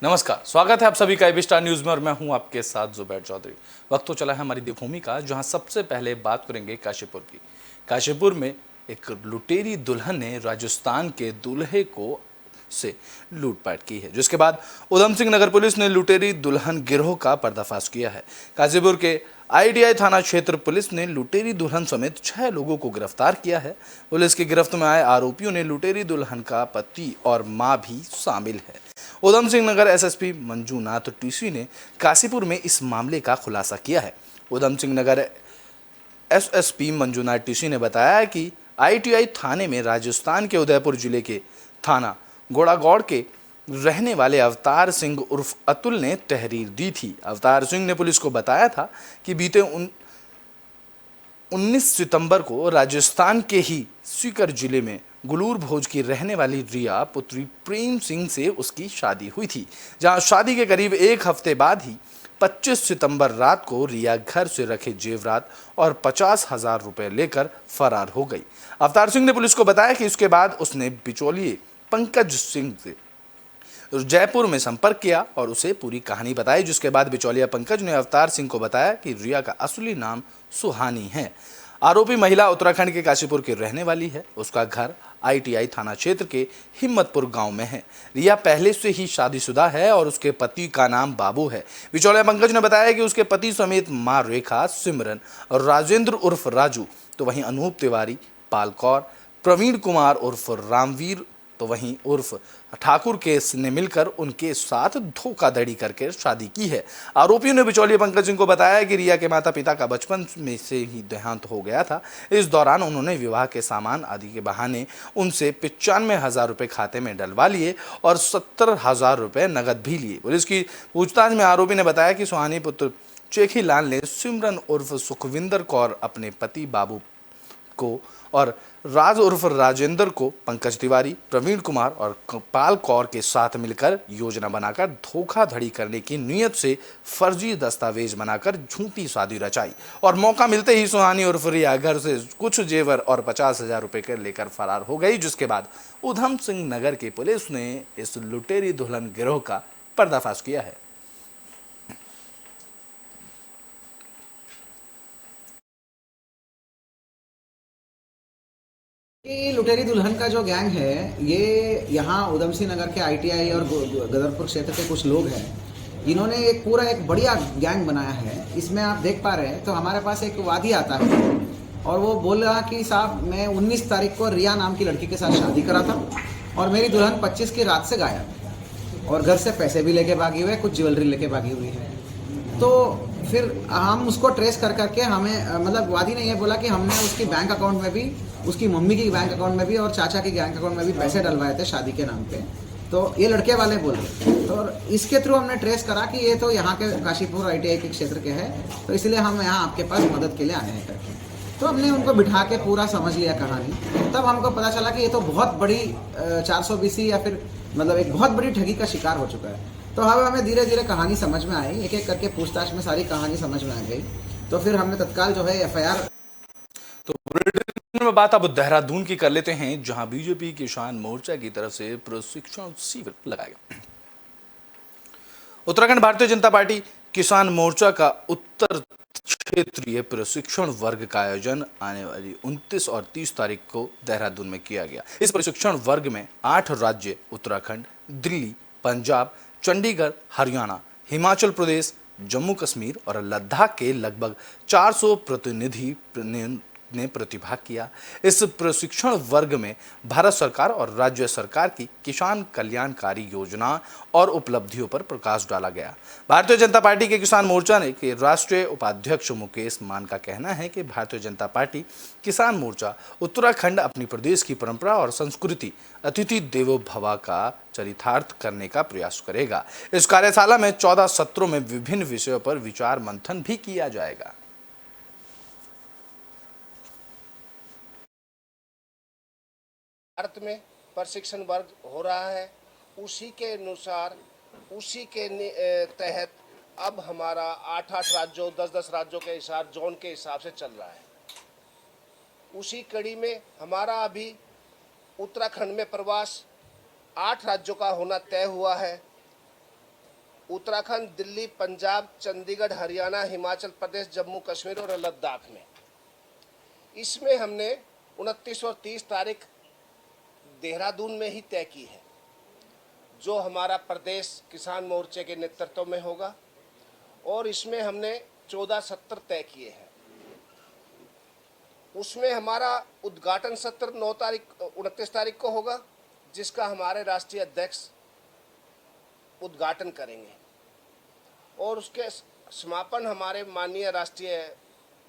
नमस्कार, स्वागत है आप सभी का एबी स्टार न्यूज में और मैं हूं आपके साथ जुबैर चौधरी। वक्त तो चला है हमारी देवभूमि का, जहां सबसे पहले बात करेंगे काशीपुर की। काशीपुर में एक लुटेरी दुल्हन ने राजस्थान के दूल्हे को से लूटपाट की है, जिसके बाद उधम सिंह नगर पुलिस ने लुटेरी दुल्हन गिरोह का पर्दाफाश किया है। काशीपुर के आईटीआई थाना क्षेत्र पुलिस ने लुटेरी दुल्हन समेत 6 लोगों को गिरफ्तार किया है। पुलिस की गिरफ्त में आए आरोपियों ने लुटेरी दुल्हन का पति और मां भी शामिल है। उधम सिंह नगर एसएसपी मंजूनाथ टीसी ने काशीपुर में इस मामले का खुलासा किया है। उधम सिंह नगर एसएसपी मंजूनाथ टीसी ने बताया कि आईटीआई थाने में राजस्थान के उदयपुर जिले के थाना गोड़ागौड़ के रहने वाले अवतार सिंह उर्फ अतुल ने तहरीर दी थी। अवतार सिंह ने पुलिस को बताया था कि बीते 19 सितंबर को राजस्थान के ही सीकर जिले में गुलूर भोज की रहने वाली रिया पुत्री प्रेम सिंह से उसकी शादी हुई थी, जहां शादी के करीब एक हफ्ते बाद ही 25 सितंबर रात को रिया घर से रखे जेवरात और 50,000 रुपए लेकर फरार हो गई। अवतार सिंह ने पुलिस को बताया कि उसके बाद उसने बिचौलिए पंकज सिंह से जयपुर में संपर्क किया और उसे पूरी कहानी बताई, जिसके बाद बिचौलिया पंकज ने अवतार सिंह को बताया कि रिया का असली नाम सुहानी है। आरोपी महिला उत्तराखंड के काशीपुर की रहने वाली है। उसका घर आईटीआई थाना क्षेत्र के हिम्मतपुर गांव में है। रिया पहले से ही शादीशुदा है और उसके पति का नाम बाबू है। बिचौलिया पंकज ने बताया कि उसके पति समेत मां रेखा, सिमरन और राजेंद्र उर्फ राजू, तो वहीं अनूप तिवारी, पाल कौर, प्रवीण कुमार उर्फ रामवीर, तो वहीं उर्फ ठाकुर के ने मिलकर उनके साथ धोखाधड़ी करके शादी की है। आरोपियों ने बिचौलिया पंकज सिंह को बताया कि रिया के माता पिता का बचपन में से ही देहांत हो गया था। इस दौरान उन्होंने विवाह के सामान आदि के बहाने उनसे 95,000 रुपये खाते में डलवा लिए और 70,000 रुपये नगद भी लिए। पुलिस की पूछताछ में आरोपी ने बताया कि सुहानी पुत्र चेखी लाल ने सिमरन उर्फ सुखविंदर कौर अपने पति बाबू को और राज उर्फ राजेंद्र को पंकज तिवारी, प्रवीण कुमार और पाल कौर के साथ मिलकर योजना बनाकर धोखाधड़ी करने की नीयत से फर्जी दस्तावेज बनाकर झूठी शादी रचाई और मौका मिलते ही सुहानी उर्फ रिया घर से कुछ जेवर और 50,000 रुपये के लेकर फरार हो गई, जिसके बाद उधम सिंह नगर की पुलिस ने इस लुटेरी दुल्हन गिरोह का पर्दाफाश किया है। ये लुटेरी दुल्हन का जो गैंग है, ये यहाँ उधम सिंह नगर के आईटीआई और गदरपुर क्षेत्र के कुछ लोग हैं। इन्होंने एक बढ़िया गैंग बनाया है। इसमें आप देख पा रहे हैं तो हमारे पास एक वादी आता है और वो बोल रहा कि साहब मैं 19 तारीख को रिया नाम की लड़की के साथ शादी करा था और मेरी दुल्हन 25 की रात से गायब और घर से पैसे भी लेके भागी हुए, कुछ ज्वेलरी लेके भागी हुई है। तो फिर हम उसको ट्रेस कर करके हमें मतलब वादी ने ये बोला कि हमने उसकी बैंक अकाउंट में भी, उसकी मम्मी की बैंक अकाउंट में भी और चाचा की बैंक अकाउंट में भी पैसे डलवाए थे शादी के नाम पे। तो ये लड़के वाले बोले तो इसके थ्रू हमने ट्रेस करा कि ये तो यहाँ के काशीपुर आईटीआई के क्षेत्र के हैं, तो इसलिए हम यहाँ आपके पास मदद के लिए आए हैं करके। तो हमने उनको बिठा के पूरा समझ लिया कहानी। तब हमको पता चला कि ये तो बहुत बड़ी 420 या फिर मतलब एक बहुत बड़ी ठगी का शिकार हो चुका है। तो अब हमें धीरे धीरे कहानी समझ में आई, एक एक करके पूछताछ में सारी कहानी समझ में आ गई। तो फिर हमने तत्काल जो है एफआईआर। तो बुलेटिन में बात अब देहरादून की कर लेते हैं, जहां बीजेपी किसान मोर्चा की तरफ से प्रशिक्षण शिविर लगाया गया। उत्तराखंड भारतीय जनता पार्टी किसान मोर्चा का उत्तर क्षेत्रीय प्रशिक्षण वर्ग का आयोजन आने वाली 29 और 30 तारीख को देहरादून में किया गया। इस प्रशिक्षण वर्ग में 8 राज्य उत्तराखंड, दिल्ली, पंजाब, चंडीगढ़, हरियाणा, हिमाचल प्रदेश, जम्मू कश्मीर और लद्दाख के लगभग 400 प्रतिनिधि ने प्रतिभाग किया। इस प्रशिक्षण वर्ग में भारत सरकार और राज्य सरकार की किसान कल्याणकारी योजना और उपलब्धियों पर प्रकाश डाला गया। भारतीय जनता पार्टी के किसान मोर्चा के राष्ट्रीय उपाध्यक्ष मुकेश मान का कहना है कि भारतीय जनता पार्टी किसान मोर्चा उत्तराखंड अपनी प्रदेश की परंपरा और संस्कृति अतिथि देवो भव का चरितार्थ करने का प्रयास करेगा। इस कार्यशाला में 14 सत्रों में विभिन्न विषयों पर विचार मंथन भी किया जाएगा। भारत में प्रशिक्षण वर्ग हो रहा है, उसी के अनुसार उसी के तहत अब हमारा 8-8 राज्यों 10-10 राज्यों के हिसाब जोन के हिसाब से चल रहा है। उसी कड़ी में हमारा अभी उत्तराखंड में प्रवास 8 राज्यों का होना तय हुआ है। उत्तराखंड, दिल्ली, पंजाब, चंडीगढ़, हरियाणा, हिमाचल प्रदेश, जम्मू कश्मीर और लद्दाख में। इसमें हमने 29 और 30 तारीख देहरादून में ही तय की है, जो हमारा प्रदेश किसान मोर्चे के नेतृत्व में होगा, और इसमें हमने 14 सत्र तय किए हैं। उसमें हमारा उद्घाटन सत्र 29 तारीख को होगा, जिसका हमारे राष्ट्रीय अध्यक्ष उद्घाटन करेंगे, और उसके समापन हमारे माननीय राष्ट्रीय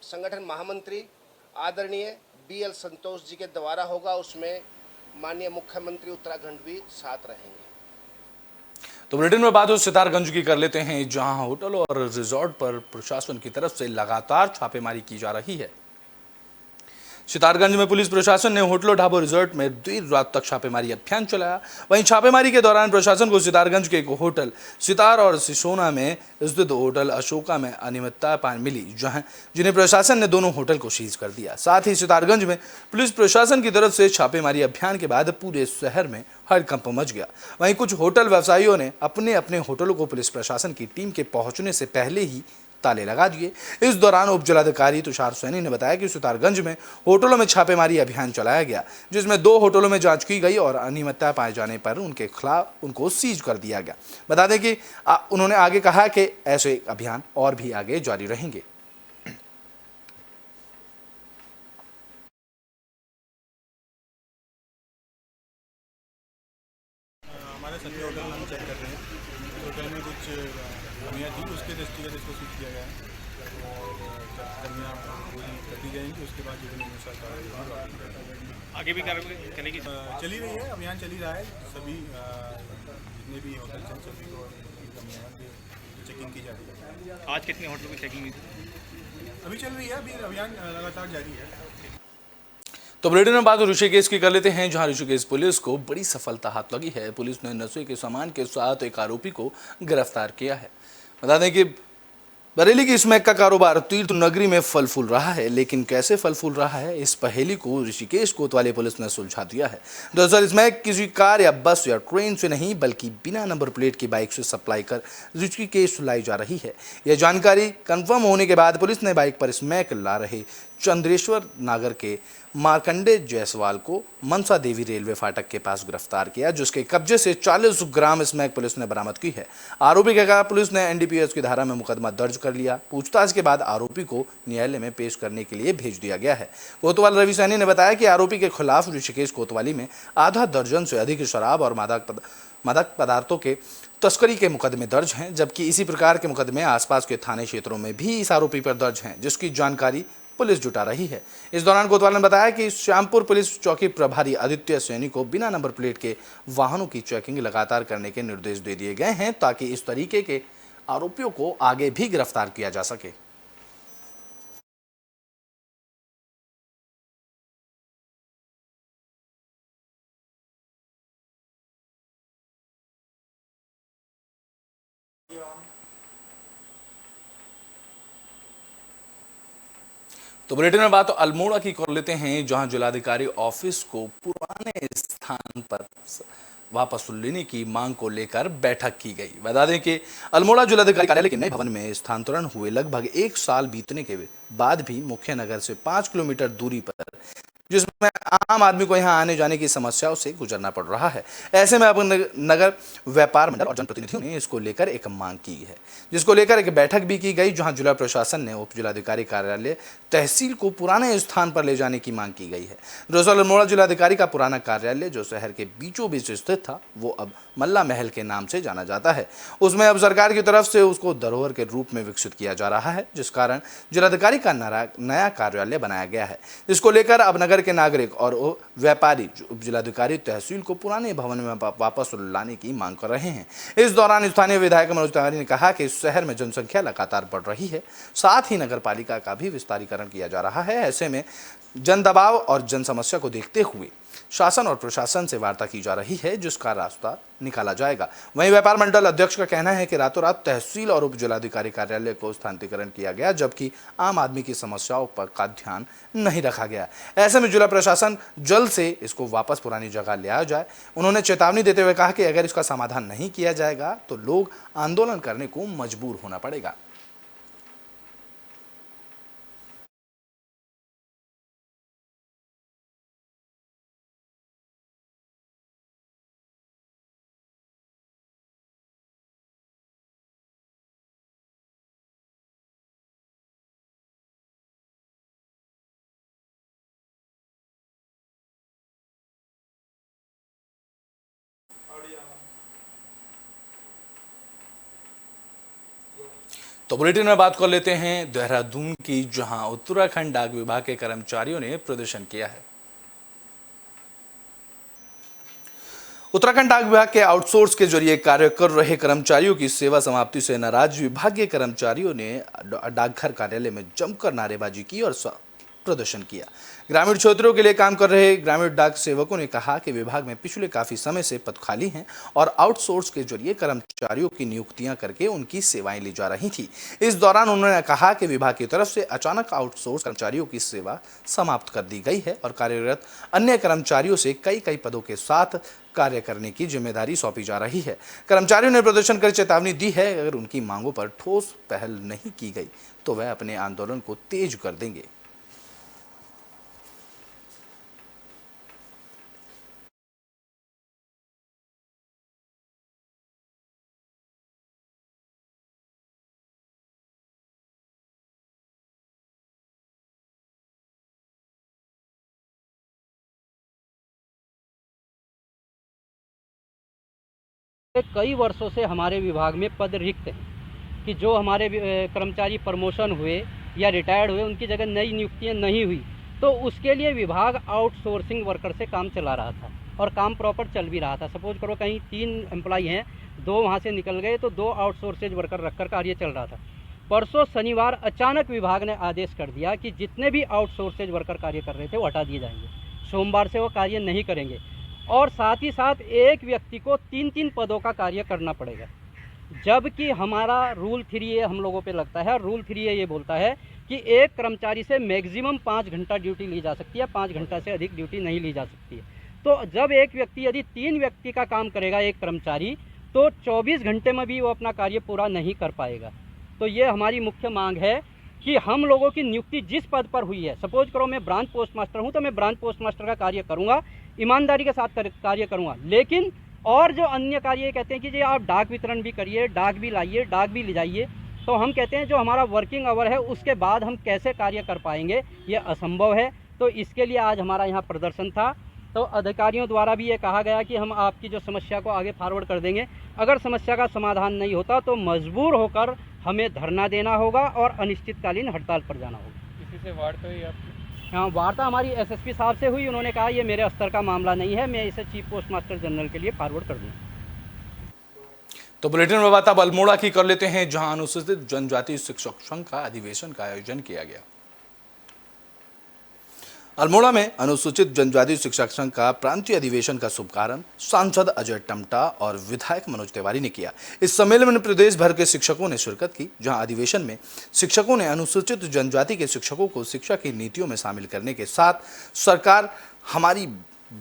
संगठन महामंत्री आदरणीय BL संतोष जी के द्वारा होगा। उसमें माननीय मुख्यमंत्री उत्तराखंड भी साथ रहेंगे। तो बुलेटिन में बात सितारगंज की कर लेते हैं, जहां होटल और रिजॉर्ट पर प्रशासन की तरफ से लगातार छापेमारी की जा रही है। सितारगंज में पुलिस प्रशासन ने होटलों, ढाबों, रिजॉर्ट में देर रात तक छापेमारी अभियान चलाया। वहीं छापेमारी के दौरान प्रशासन को सितारगंज के एक होटल सितार और सिसोना में स्थित होटल अशोका में अनियमितता मिली, जिन्हें प्रशासन ने दोनों होटल को सीज कर दिया। साथ ही सितारगंज में पुलिस प्रशासन की तरफ से छापेमारी अभियान के बाद पूरे शहर में हड़कंप मच गया। वहीं कुछ होटल व्यवसायियों ने अपने अपने होटलों को पुलिस प्रशासन की टीम के पहुंचने से पहले ही ताले लगा दिए। इस दौरान उप जिलाधिकारी तुषार सैनी ने बताया कि सितारगंज में होटलों में छापेमारी अभियान चलाया गया, जिसमें 2 होटलों में जांच की गई और अनियमितता पाए जाने पर उनके खिलाफ उनको सीज कर दिया गया। बता दें कि उन्होंने आगे कहा कि ऐसे अभियान और भी आगे जारी रहेंगे। हमारे सभी होटल हम चेक कर रहे हैं। होटल में कुछ कमियाँ थी, उसके दृष्टिगत इसको सीज किया गया है, और जब कमियाँ पूरी कर दी जाएंगी उसके बाद जो अनुसार कार्रवाई आगे भी कार्रवाई चलेगी। चली रही है, अभियान चल ही रहा है। सभी जितने भी होटल हैं सभी को कमियाँ चेकिंग की जा रही है। आज कितने होटलों की चेकिंग हुई थी? अभी चल रही है, अभी अभियान लगातार जारी है। तो बुलेटिन में बात ऋषिकेश की कर लेते हैं, जहां ऋषिकेश पुलिस को बड़ी सफलता हाथ लगी है। पुलिस ने नशे के सामान के साथ एक आरोपी को गिरफ्तार किया है। बता दें कि बरेली की स्मैक का कारोबार तीर्थ नगरी में फल फूल रहा है, लेकिन कैसे फल फूल रहा है, इस पहेली को ऋषिकेश कोतवाली पुलिस ने सुलझा दिया है। दरअसल स्मैक किसी कार या बस या ट्रेन से नहीं, बल्कि बिना नंबर प्लेट की बाइक से सप्लाई कर ऋषिकेश लाई जा रही है। यह जानकारी कंफर्म होने के बाद पुलिस ने बाइक पर स्मैक ला रहे चंद्रेश्वर नागर के मार्कंडे जायसवाल को मनसा देवी रेलवे फाटक के पास गिरफ्तार किया, जिसके कब्जे से 40 ग्राम स्मैक पुलिस ने बरामद की है। आरोपी के खिलाफ पुलिस ने NDPS की धारा में मुकदमा दर्ज कर लिया। पूछताछ के बाद आरोपी को न्यायालय में पेश करने के लिए भेज दिया गया है। कोतवाल रवि सैनी ने बताया कि आरोपी के खिलाफ ऋषिकेश कोतवाली में आधा दर्जन से अधिक शराब और मादक पदार्थों के तस्करी के मुकदमे दर्ज हैं, जबकि इसी प्रकार के मुकदमे आसपास के थाने क्षेत्रों में भी इस आरोपी पर दर्ज हैं, जिसकी जानकारी पुलिस जुटा रही है। इस दौरान कोतवाल ने बताया कि श्यामपुर पुलिस चौकी प्रभारी आदित्य सैनी को बिना नंबर प्लेट के वाहनों की चेकिंग लगातार करने के निर्देश दे दिए गए हैं, ताकि इस तरीके के आरोपियों को आगे भी गिरफ्तार किया जा सके। तो बुलेटिन में बात अल्मोड़ा की कर लेते हैं, जहां जिलाधिकारी ऑफिस को पुराने स्थान पर वापस लेने की मांग को लेकर बैठक की गई। बता दें कि अल्मोड़ा जिलाधिकारी कार्यालय के नए भवन में स्थानांतरण हुए लगभग 1 साल बीतने के बाद भी मुख्य नगर से 5 किलोमीटर दूरी पर, जिसमें आम आदमी को यहां आने जाने की समस्याओं से गुजरना पड़ रहा है। ऐसे में अब नगर व्यापार मंडल और जनप्रतिनिधियों ने इसको लेकर एक मांग की है, जिसको लेकर एक बैठक भी की गई, जहां जिला प्रशासन ने उप जिलाधिकारी कार्यालय तहसील को पुराने स्थान पर ले जाने की मांग की गई है। दरअसल अल्मोड़ा जिलाधिकारी का पुराना कार्यालय, जो शहर के बीचों बीच स्थित था, वो अब मल्ला महल के नाम से जाना जाता है। उसमें अब सरकार की तरफ से उसको धरोहर के रूप में विकसित किया जा रहा है, जिस कारण जिलाधिकारी का नया कार्यालय बनाया गया है, जिसको लेकर अब नगर के नागरिक और व्यापारी उप जिलाधिकारी तहसील को पुराने भवन में वापस लाने की मांग कर रहे हैं। इस दौरान स्थानीय विधायक मनोज तिवारी ने कहा कि शहर में जनसंख्या लगातार बढ़ रही है, साथ ही नगर पालिका का भी विस्तारीकरण किया जा रहा है। ऐसे में जन दबाव और जन समस्या को देखते हुए शासन और प्रशासन से वार्ता की जा रही है, जिसका रास्ता निकाला जाएगा। वहीं व्यापार मंडल अध्यक्ष का कहना है कि रातों रात तहसील और उप जिलाधिकारी कार्यालय को स्थानांतरण किया गया, जबकि आम आदमी की समस्याओं पर का ध्यान नहीं रखा गया। ऐसे में जिला प्रशासन जल्द से इसको वापस पुरानी जगह ले आया जाए। उन्होंने चेतावनी देते हुए कहा कि अगर इसका समाधान नहीं किया जाएगा तो लोग आंदोलन करने को मजबूर होना पड़ेगा। तो बुलेटिन में बात कर लेते हैं देहरादून की, जहां उत्तराखंड डाक विभाग के कर्मचारियों ने प्रदर्शन किया है। उत्तराखंड डाक विभाग के आउटसोर्स के जरिए कार्य कर रहे कर्मचारियों की सेवा समाप्ति से नाराज विभागीय कर्मचारियों ने डाकघर कार्यालय में जमकर नारेबाजी की और प्रदर्शन किया। ग्रामीण क्षेत्रों के लिए काम कर रहे ग्रामीण डाक सेवकों ने कहा कि विभाग में पिछले काफी समय से पद खाली हैं और आउटसोर्स के जरिए कर्मचारियों की नियुक्तियां करके उनकी सेवाएं ली जा रही थी। इस दौरान उन्होंने कहा कि विभाग की तरफ से अचानक आउटसोर्स कर्मचारियों की सेवा समाप्त कर दी गई है और कार्यरत अन्य कर्मचारियों से कई पदों के साथ कार्य करने की जिम्मेदारी सौंपी जा रही है। कर्मचारियों ने प्रदर्शन कर चेतावनी दी है, अगर उनकी मांगों पर ठोस पहल नहीं की गई तो वह अपने आंदोलन को तेज कर देंगे। कई वर्षों से हमारे विभाग में पद रिक्त हैं कि जो हमारे कर्मचारी प्रमोशन हुए या रिटायर्ड हुए, उनकी जगह नई नियुक्तियां नहीं हुई, तो उसके लिए विभाग आउटसोर्सिंग वर्कर से काम चला रहा था और काम प्रॉपर चल भी रहा था। सपोज करो कहीं 3 एम्प्लॉई हैं, 2 वहाँ से निकल गए तो 2 आउटसोर्सेज वर्कर रखकर कार्य चल रहा था। परसों शनिवार अचानक विभाग ने आदेश कर दिया कि जितने भी आउटसोर्सेज वर्कर कार्य कर रहे थे वो हटा दिए जाएंगे, सोमवार से वो कार्य नहीं करेंगे और साथ ही साथ एक व्यक्ति को 3 पदों का कार्य करना पड़ेगा। जबकि हमारा रूल 3A हम लोगों पे लगता है, रूल 3A ये बोलता है कि एक कर्मचारी से मैक्सिमम 5 घंटा ड्यूटी ली जा सकती है, 5 घंटा से अधिक ड्यूटी नहीं ली जा सकती है। तो जब एक व्यक्ति यदि 3 व्यक्ति का काम करेगा एक कर्मचारी, तो 24 घंटे में भी वो अपना कार्य पूरा नहीं कर पाएगा। तो ये हमारी मुख्य मांग है कि हम लोगों की नियुक्ति जिस पद पर हुई है, सपोज करो मैं ब्रांच पोस्ट मास्टर हूँ तो मैं ब्रांच पोस्ट मास्टर का कार्य करूँगा, ईमानदारी के साथ कार्य करूँगा। लेकिन और जो अन्य कार्य कहते हैं कि जी आप डाक वितरण भी करिए, डाक भी लाइए, डाक भी ले जाइए, तो हम कहते हैं जो हमारा वर्किंग आवर है उसके बाद हम कैसे कार्य कर पाएंगे, ये असंभव है। तो इसके लिए आज हमारा यहाँ प्रदर्शन था। तो अधिकारियों द्वारा भी ये कहा गया कि हम आपकी जो समस्या को आगे फॉरवर्ड कर देंगे, अगर समस्या का समाधान नहीं होता तो मजबूर होकर हमें धरना देना होगा और अनिश्चितकालीन हड़ताल पर जाना होगा। किसी से वार्ता हुई आपकी? हाँ, वार्ता हमारी एसएसपी साहब से हुई। उन्होंने कहा ये मेरे स्तर का मामला नहीं है, मैं इसे चीफ पोस्ट मास्टर जनरल के लिए फॉरवर्ड कर दूँ। तो बुलेटिन में बात अब अल्मोड़ा की कर लेते हैं, जहां अनुसूचित जनजाति शिक्षक संघ का अधिवेशन का आयोजन किया गया। अल्मोड़ा में अनुसूचित जनजाति शिक्षक संघ का प्रांतीय अधिवेशन का शुभारंभ सांसद अजय टमटा और विधायक मनोज तिवारी ने किया। इस सम्मेलन में प्रदेश भर के शिक्षकों ने शिरकत की, जहां अधिवेशन में शिक्षकों ने अनुसूचित जनजाति के शिक्षकों को शिक्षा की नीतियों में शामिल करने के साथ सरकार हमारी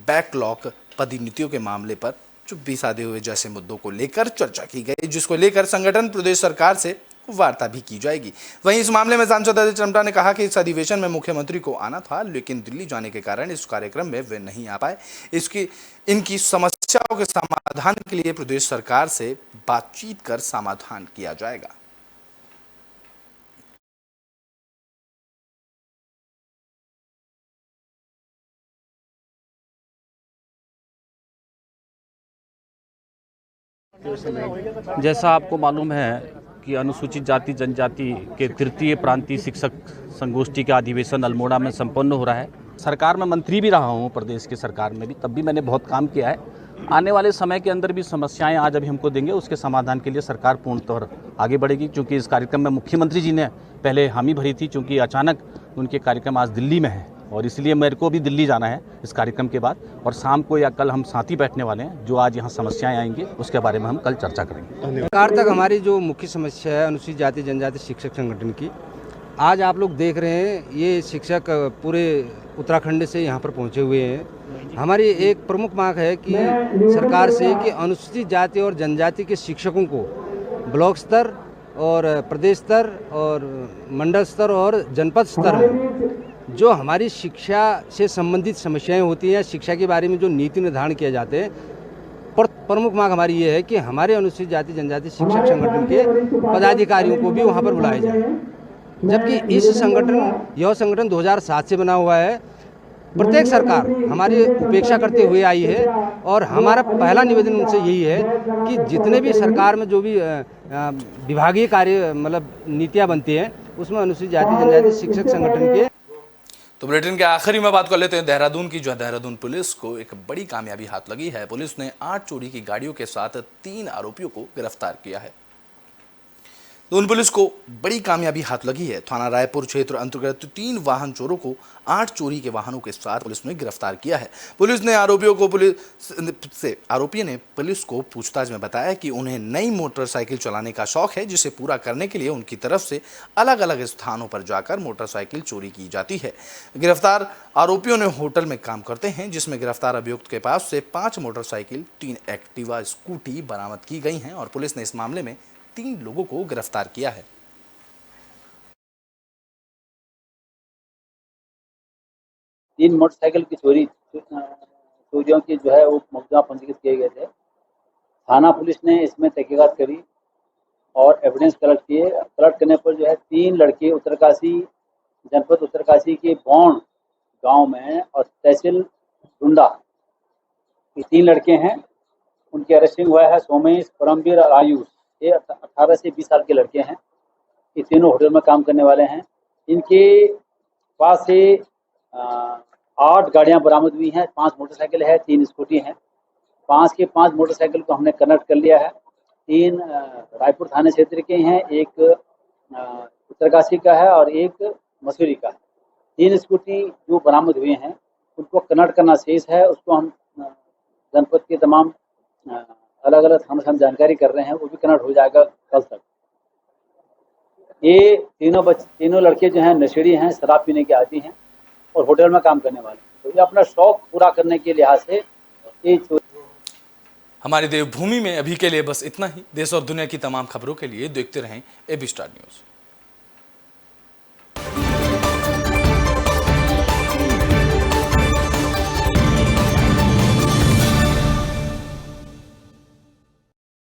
बैकलॉग पदोन्नतियों के मामले पर चुप्पी साधे हुए जैसे मुद्दों को लेकर चर्चा की गई, जिसको लेकर संगठन प्रदेश सरकार से वार्ता भी की जाएगी। वहीं इस मामले में सांसद अजय टमटा ने कहा कि इस अधिवेशन में मुख्यमंत्री को आना था, लेकिन दिल्ली जाने के कारण इस कार्यक्रम में वे नहीं आ पाए। इनकी समस्याओं के समाधान के लिए प्रदेश सरकार से बातचीत कर समाधान किया जाएगा। जैसा आपको मालूम है कि अनुसूचित जाति जनजाति के तृतीय प्रांतीय शिक्षक संगोष्ठी का अधिवेशन अल्मोड़ा में संपन्न हो रहा है। सरकार में मंत्री भी रहा हूँ, प्रदेश की सरकार में भी, तब भी मैंने बहुत काम किया है। आने वाले समय के अंदर भी समस्याएं आज अभी हमको देंगे, उसके समाधान के लिए सरकार पूर्ण तौर आगे बढ़ेगी। क्योंकि इस कार्यक्रम में मुख्यमंत्री जी ने पहले हामी भरी थी, क्योंकि अचानक उनके कार्यक्रम आज दिल्ली में है और इसलिए मेरे को भी दिल्ली जाना है इस कार्यक्रम के बाद, और शाम को या कल हम साथ ही बैठने वाले हैं। जो आज यहाँ समस्याएं आएंगी उसके बारे में हम कल चर्चा करेंगे। सरकार तक हमारी जो मुख्य समस्या है अनुसूचित जाति जनजाति शिक्षक संगठन की, आज आप लोग देख रहे हैं ये शिक्षक पूरे उत्तराखंड से यहाँ पर पहुँचे हुए हैं। हमारी एक प्रमुख मांग है कि सरकार से कि अनुसूचित जाति और जनजाति के शिक्षकों को ब्लॉक स्तर और प्रदेश स्तर और मंडल स्तर और जनपद स्तर में जो हमारी शिक्षा से संबंधित समस्याएं होती हैं, शिक्षा के बारे में जो नीति निर्धारण किए जाते हैं, प्रमुख मांग हमारी ये है कि हमारे अनुसूचित जाति जनजाति शिक्षक संगठन के पदाधिकारियों को भी वहाँ पर बुलाया जाए। जबकि यह संगठन 2007 से बना हुआ है। प्रत्येक सरकार हमारी उपेक्षा करते हुए आई है और हमारा पहला निवेदन उनसे यही है कि जितने भी सरकार में जो भी विभागीय कार्य मतलब नीतियाँ बनती हैं उसमें अनुसूचित जाति जनजाति शिक्षक संगठन के। तो बुलेटिन के आखिरी में बात कर लेते हैं देहरादून की, जो देहरादून पुलिस को एक बड़ी कामयाबी हाथ लगी है। पुलिस ने 8 चोरी की गाड़ियों के साथ 3 आरोपियों को गिरफ्तार किया है। दून पुलिस को बड़ी कामयाबी हाथ लगी है। थाना रायपुर क्षेत्र अंतर्गत 3 वाहन चोरों को 8 चोरी के वाहनों के साथ पुलिस ने गिरफ्तार किया है। पुलिस ने आरोपी ने पुलिस को पूछताछ में बताया कि उन्हें नई मोटरसाइकिल चलाने का शौक है, जिसे पूरा करने के लिए उनकी तरफ से अलग अलग स्थानों पर जाकर मोटरसाइकिल चोरी की जाती है। गिरफ्तार आरोपियों ने होटल में काम करते हैं, जिसमें गिरफ्तार अभियुक्त के पास से 5 मोटरसाइकिल 3 एक्टिवा स्कूटी बरामद की गई हैं और पुलिस ने इस मामले में 3 लोगों को गिरफ्तार किया है। 3 मोटरसाइकिल की चोरियों की जो है वो मुकदमा पंजीकृत किए गए थे। थाना पुलिस ने इसमें तहकीकात करी और एविडेंस कलेक्ट किए। कलेक्ट करने पर जो है 3 लड़के उत्तरकाशी जनपद उत्तरकाशी के बौंड गांव में और तहसील डुंडा, ये 3 लड़के हैं। उनकी अरेस्टिंग हुआ है। सोमेश, परमवीर और आयुष, ये 18 से 20 साल के लड़के हैं। ये तीनों होटल में काम करने वाले हैं। इनके पास से 8 गाड़ियां बरामद हुई हैं। 5 मोटरसाइकिल है, 3 स्कूटी हैं। 5 के 5 मोटरसाइकिल को हमने कनेक्ट कर लिया है। 3 रायपुर थाने क्षेत्र के हैं, एक उत्तरकाशी का है और एक मसूरी का है। 3 स्कूटी जो बरामद हुए हैं उनको कनेक्ट करना शेष है। उसको हम जनपद के तमाम अलग अलग थानों से हम जानकारी कर रहे हैं, वो भी कनेक्ट हो जाएगा कल तक। ये तीनों लड़के जो हैं नशेड़ी हैं, शराब पीने के आदी हैं और होटल में काम करने वाले। तो ये अपना शौक पूरा करने के लिहाज से ये हमारी देवभूमि में अभी के लिए बस इतना ही। देश और दुनिया की तमाम खबरों के लिए देखते रहें AB स्टार न्यूज़।